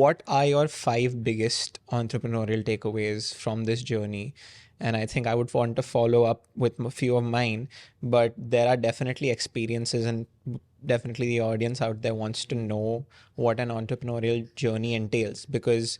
what are your 5 biggest entrepreneurial takeaways from this journey? And I think I would want to follow up with a few of mine, but there are definitely experiences, and definitely the audience out there wants to know what an entrepreneurial journey entails, because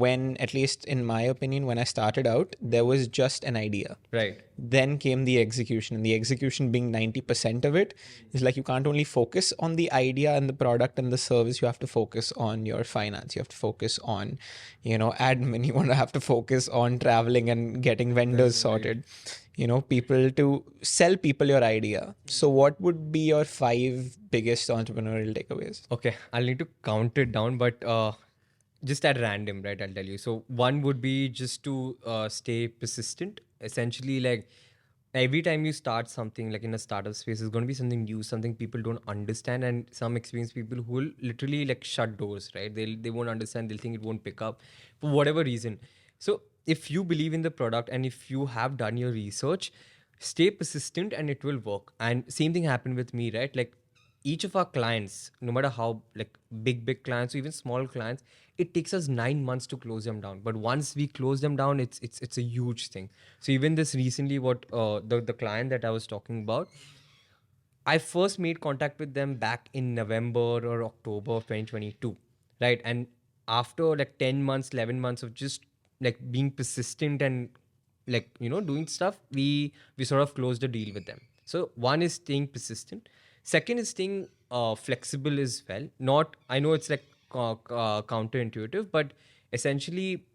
when, at least in my opinion, when I started out, there was just an idea. Right. Then came the execution, and the execution being 90% of it is like you can't only focus on the idea and the product and the service, you have to focus on your finance, you have to focus on, admin, you want to have to focus on traveling and getting vendors sorted, people to sell people your idea. So what would be your 5 biggest entrepreneurial takeaways? Okay, I'll need to count it down, but just at random, right? I'll tell you. So one would be just to stay persistent. Essentially, like every time you start something, like in a startup space, it's going to be something new, something people don't understand, and some experienced people who will literally like shut doors, right? They won't understand. They'll think it won't pick up for whatever reason. So if you believe in the product and if you have done your research, stay persistent and it will work. And same thing happened with me, right? Like each of our clients, no matter how like big clients or even small clients, it takes us 9 months to close them down. But once we close them down, it's a huge thing. So even this recently, what the client that I was talking about, I first made contact with them back in November or October of 2022, right? And after like 10 months, 11 months of just like being persistent and like, doing stuff, we sort of closed the deal with them. So one is staying persistent. Second is staying flexible as well. Not, I know it's like counterintuitive, but essentially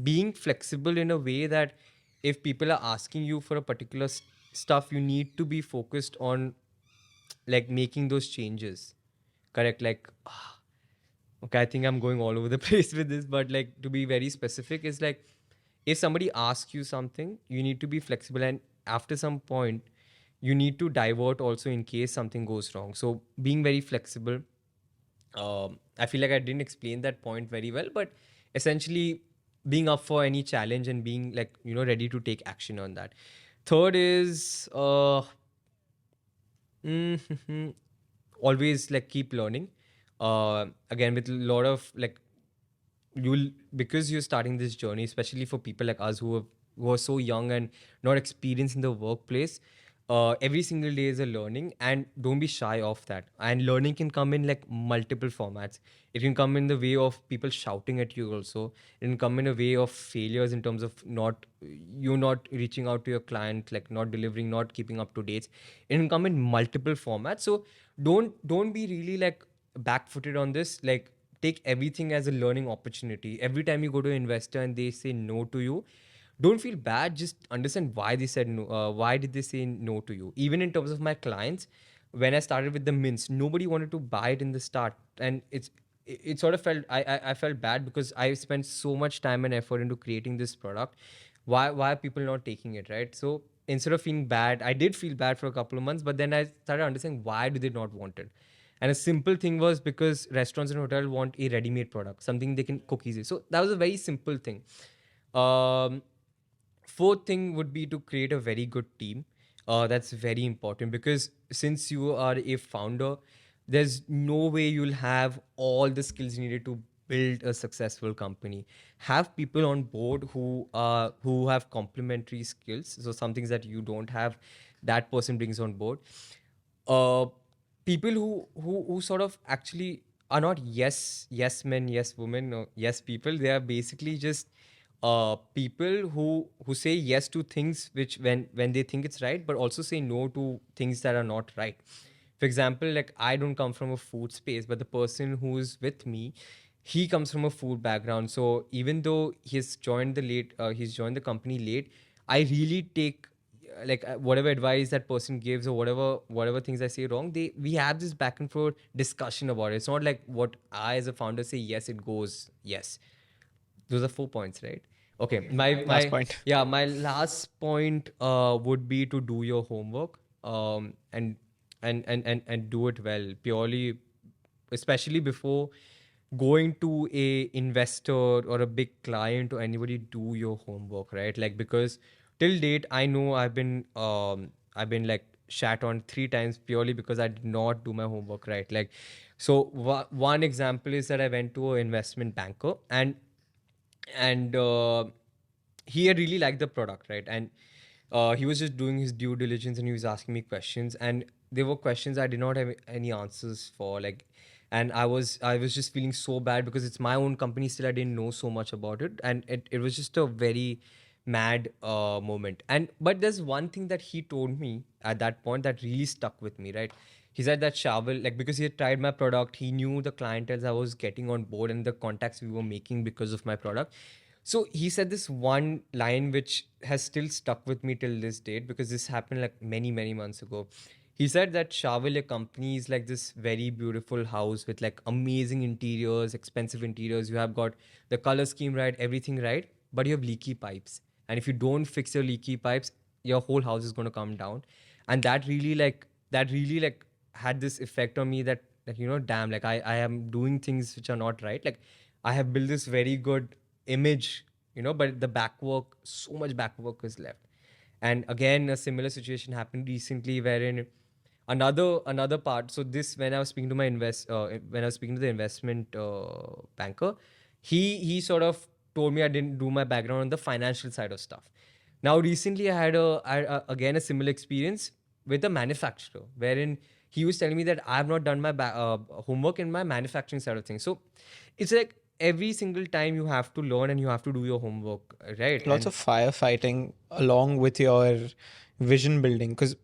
being flexible in a way that if people are asking you for a particular stuff, you need to be focused on like making those changes. Correct? Like, okay, I think I'm going all over the place with this, but like to be very specific is like if somebody asks you something, you need to be flexible, and after some point you need to divert also in case something goes wrong. So being very flexible. I feel like I didn't explain that point very well, but essentially being up for any challenge and being like, ready to take action on that. Third is always like keep learning. Again, with a lot of like you'll because you're starting this journey, especially for people like us who are so young and not experienced in the workplace. Every single day is a learning, and don't be shy of that. And learning can come in like multiple formats. It can come in the way of people shouting at you also. It can come in a way of failures in terms of not reaching out to your client, like not delivering, not keeping up to dates. It can come in multiple formats. So don't be really like back-footed on this. Like take everything as a learning opportunity. Every time you go to an investor and they say no to you, don't feel bad. Just understand why they said no. Why did they say no to you? Even in terms of my clients, when I started with the mints, nobody wanted to buy it in the start, and it sort of felt I felt bad because I spent so much time and effort into creating this product. Why are people not taking it, right? So instead of feeling bad, I did feel bad for a couple of months, but then I started understanding why do they not want it. And a simple thing was because restaurants and hotels want a ready-made product, something they can cook easily. So that was a very simple thing. Um, Fourth thing would be to create a very good team. That's very important because since you are a founder, there's no way you'll have all the skills needed to build a successful company. Have people on board who have complementary skills. So some things that you don't have, that person brings on board. uh, People who sort of actually are not yes men, yes women, no, yes people. They are basically just people who say yes to things which when they think it's right, but also say no to things that are not right. For example, like I don't come from a food space, but the person who's with me, he comes from a food background. So even though he's joined the company late, I really take like whatever advice that person gives or whatever things I say wrong, we have this back and forth discussion about it. It's not like what I as a founder say yes, it goes yes. Those are 4 points, right? Okay, Last point. my last point would be to do your homework, and do it well, purely especially before going to a investor or a big client or anybody. Do your homework, right? Like because till date I know I've been like shat on 3 times purely because I did not do my homework right. Like So one example is that I went to an investment banker, and he had really liked the product, right? And he was just doing his due diligence, and he was asking me questions, and there were questions I did not have any answers for, like, and I was just feeling so bad because it's my own company. Still, I didn't know so much about it, and it was just a very mad moment. And but there's one thing that he told me at that point that really stuck with me, right? He said that Sharvil, like, because he had tried my product, he knew the clientele I was getting on board and the contacts we were making because of my product. So he said this one line which has still stuck with me till this date, because this happened like many, many months ago. He said that Sharvil, a company, is like this very beautiful house with like amazing interiors, expensive interiors. You have got the color scheme right, everything right, but you have leaky pipes. And if you don't fix your leaky pipes, your whole house is going to come down. And that really like had this effect on me, that damn, like I am doing things which are not right. Like, I have built this very good image, but the back work, so much back work is left. And again, a similar situation happened recently, wherein another part. So this, when I was speaking to when I was speaking to the investment banker, he sort of told me I didn't do my background on the financial side of stuff. Now recently again a similar experience with a manufacturer, wherein he was telling me that I have not done my homework in my manufacturing side of things. So it's like every single time you have to learn and you have to do your homework, right? Lots of And firefighting along with your vision building. Because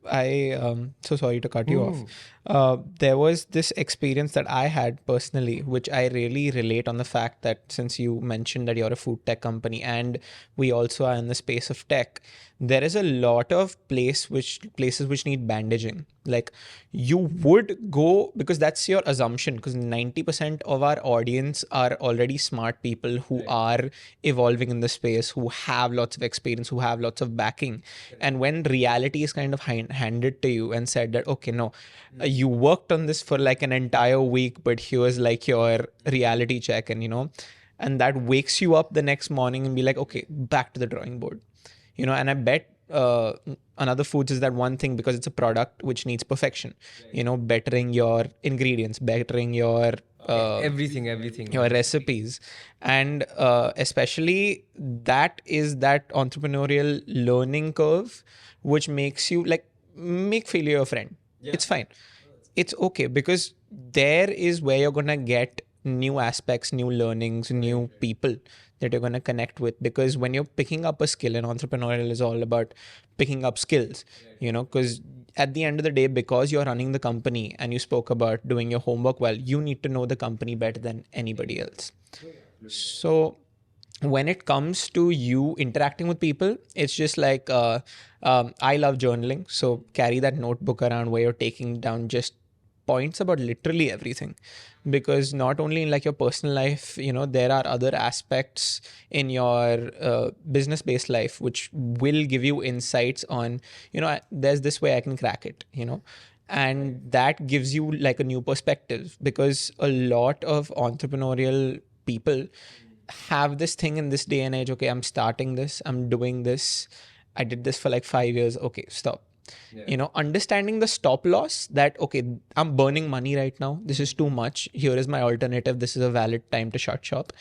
so sorry to cut you off. There was this experience that I had personally, which I really relate on the fact that since you mentioned that you're a food tech company and we also are in the space of tech, there is a lot of places which need bandaging. Like, you would go, because that's your assumption, because 90% of our audience are already smart people who are evolving in the space, who have lots of experience, who have lots of backing. And when reality is kind of handed to you and said that, okay, no, you worked on this for like an entire week, but here's like your reality check, and that wakes you up the next morning and be like, okay, back to the drawing board. And I bet another foods is that one thing, because it's a product which needs perfection, bettering your ingredients, bettering your everything. recipes. And especially that is that entrepreneurial learning curve which makes you like make failure your friend. It's fine, it's okay, because there is where you're gonna get new aspects, new learnings, new people that you're gonna connect with. Because when you're picking up a skill, and entrepreneurial is all about picking up skills, because at the end of the day, because you're running the company and you spoke about doing your homework well, you need to know the company better than anybody else. So when it comes to you interacting with people, it's just like I love journaling, so carry that notebook around where you're taking down just points about literally everything. Because not only in like your personal life, there are other aspects in your business based life which will give you insights on, there's this way I can crack it, and that gives you like a new perspective. Because a lot of entrepreneurial people have this thing in this day and age, okay, I'm starting this, I'm doing this, I did this for like 5 years, okay, stop. Understanding the stop loss, that okay, I'm burning money right now, this is too much, here is my alternative, this is a valid time to shut shop.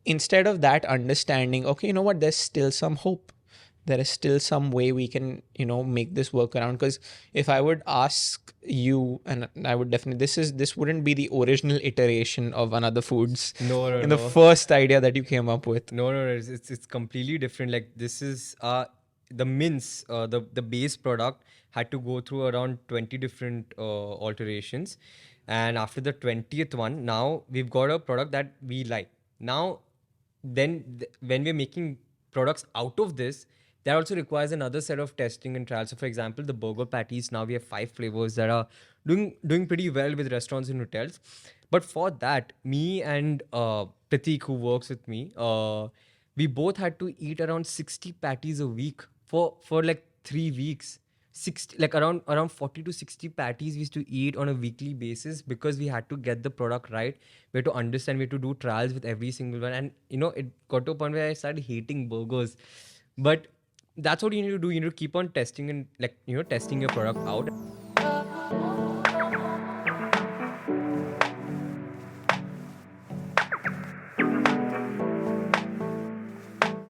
Instead of that, understanding, okay, you know what, there's still some hope, there is still some way we can make this work around. Because if I would ask you, and I would definitely, this wouldn't be the original iteration of Another Foods No, no, in the no. first idea that you came up with. No, it's completely different. Like, this is the mince, the base product had to go through around 20 different alterations, and after the 20th one, now we've got a product that we like. Now, when we're making products out of this, that also requires another set of testing and trials. So, for example, the burger patties, now we have 5 flavors that are doing pretty well with restaurants and hotels. But for that, me and Pratik, who works with me, we both had to eat around 60 patties a week for like 3 weeks. 60, like around 40 to 60 patties we used to eat on a weekly basis, because we had to get the product right. We had to understand, we had to do trials with every single one, and it got to a point where I started hating burgers. But that's what you need to do. You need to keep on testing and, like, testing your product out.